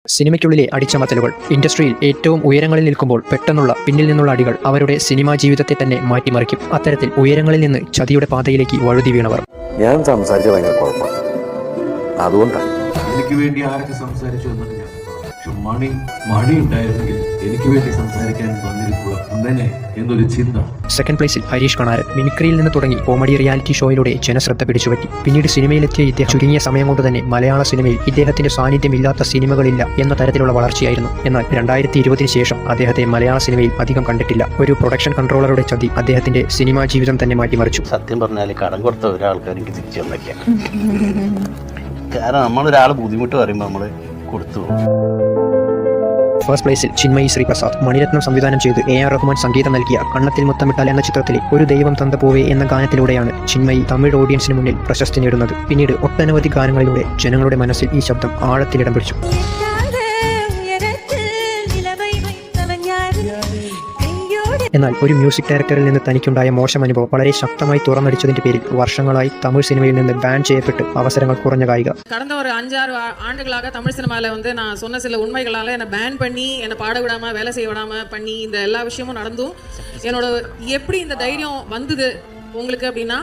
സിനിമയ്ക്കുള്ളിലെ അടിച്ചമർത്തലുകൾ. ഇൻഡസ്ട്രിയിൽ ഏറ്റവും ഉയരങ്ങളിൽ നിൽക്കുമ്പോൾ പെട്ടെന്നുള്ള പിന്നിൽ നിന്നുള്ള അടികൾ അവരുടെ സിനിമാ ജീവിതത്തെ തന്നെ മാറ്റിമറിക്കും. അത്തരത്തിൽ ഉയരങ്ങളിൽ നിന്ന് ചതിയുടെ പാതയിലേക്ക് വഴുതി വീണവർ. ഞാൻ സംസാരിച്ച ഭയങ്കര കുഴപ്പമാണ്. അതുകൊണ്ടാണ് എനിക്ക് വേണ്ടി ആരൊക്കെ സംസാരിച്ചു എന്നത് ഞാൻ മണി ഉണ്ടായിരുന്നെങ്കിൽ എനിക്ക് വേണ്ടി സംസാരിക്കാൻ വന്നിരിക്കുക അങ്ങനെ എന്നൊരു ചിന്ത. സെക്കൻഡ് പ്ലേസിൽ ഹരീഷ് കണാരൻ. മിമിക്രിയിൽ നിന്ന് തുടങ്ങി കോമഡി റിയാലിറ്റി ഷോയിലൂടെ ജനശ്രദ്ധ പിടിച്ചുപറ്റി. പിന്നീട് സിനിമയിലെത്തിയ ഇദ്ദേഹം ചുരുങ്ങിയ സമയം കൊണ്ട് തന്നെ മലയാള സിനിമയിൽ ഇദ്ദേഹത്തിന്റെ സാന്നിധ്യമില്ലാത്ത സിനിമകളില്ല എന്ന തരത്തിലുള്ള വളർച്ചയായിരുന്നു. എന്നാൽ 2020 ശേഷം അദ്ദേഹത്തെ മലയാള സിനിമയിൽ അധികം കണ്ടിട്ടില്ല. ഒരു പ്രൊഡക്ഷൻ കൺട്രോളറുടെ ചതി അദ്ദേഹത്തിന്റെ സിനിമാ ജീവിതം തന്നെ മാറ്റിമറിച്ചു. സത്യം പറഞ്ഞാൽ കടം കൊടുത്ത ഒരാൾക്കാർ എനിക്ക് തിരിച്ചു തന്നില്ല. കാരണം നമ്മളൊരാൾ ബുദ്ധിമുട്ട് പറയുമ്പോൾ നമ്മൾ കൊടുത്തു. ഫസ്റ്റ് പ്ലേസിൽ ചിന്മയി ശ്രീപ്രസാദ്. മണിരത്നം സംവിധാനം ചെയ്ത് AR റഹ്മാൻ സംഗീതം നൽകിയ കണ്ണത്തിൽ മുത്തമിട്ടാൽ എന്ന ചിത്രത്തിലെ ഒരു ദൈവം തന്ന പൂവേ എന്ന ഗാനത്തിലൂടെയാണ് ചിന്മയി തമിഴ് ഓഡിയൻസിന് മുന്നിൽ പ്രശസ്തി നേടുന്നത്. പിന്നീട് ഒട്ടനവധി ഗാനങ്ങളിലൂടെ ജനങ്ങളുടെ മനസ്സിൽ ഈ ശബ്ദം ആഴത്തിലിടം പിടിച്ചു. എന്നാൽ ഒരു മ്യൂസിക് ഡയറക്ടറിൽ നിന്ന് തനിക്കുണ്ടായ മോശം അനുഭവം വളരെ ശക്തമായി തുറന്നടിച്ചതിന്റെ പേരിൽ വർഷങ്ങളായി തമിഴ് സിനിമയിൽ നിന്ന് ബാൻ ചെയ്യപ്പെട്ട് അവസരങ്ങൾ കുറഞ്ഞ ഗായിക. கடந்த ஒரு 5-6 ஆண்டுகளாக தமிழ் சினிமாவில் நான் சொன்ன சில உண்மைகளால் என்னை பேன் பண்ணி என்னை பாட விடாமல் வேலை செய்ய விடாமல் பண்ணி இந்த எல்லா விஷயமும் நடந்தும் என்னோட எப்படி இந்த தைரியம் வந்தது உங்களுக்கு அப்படின்னா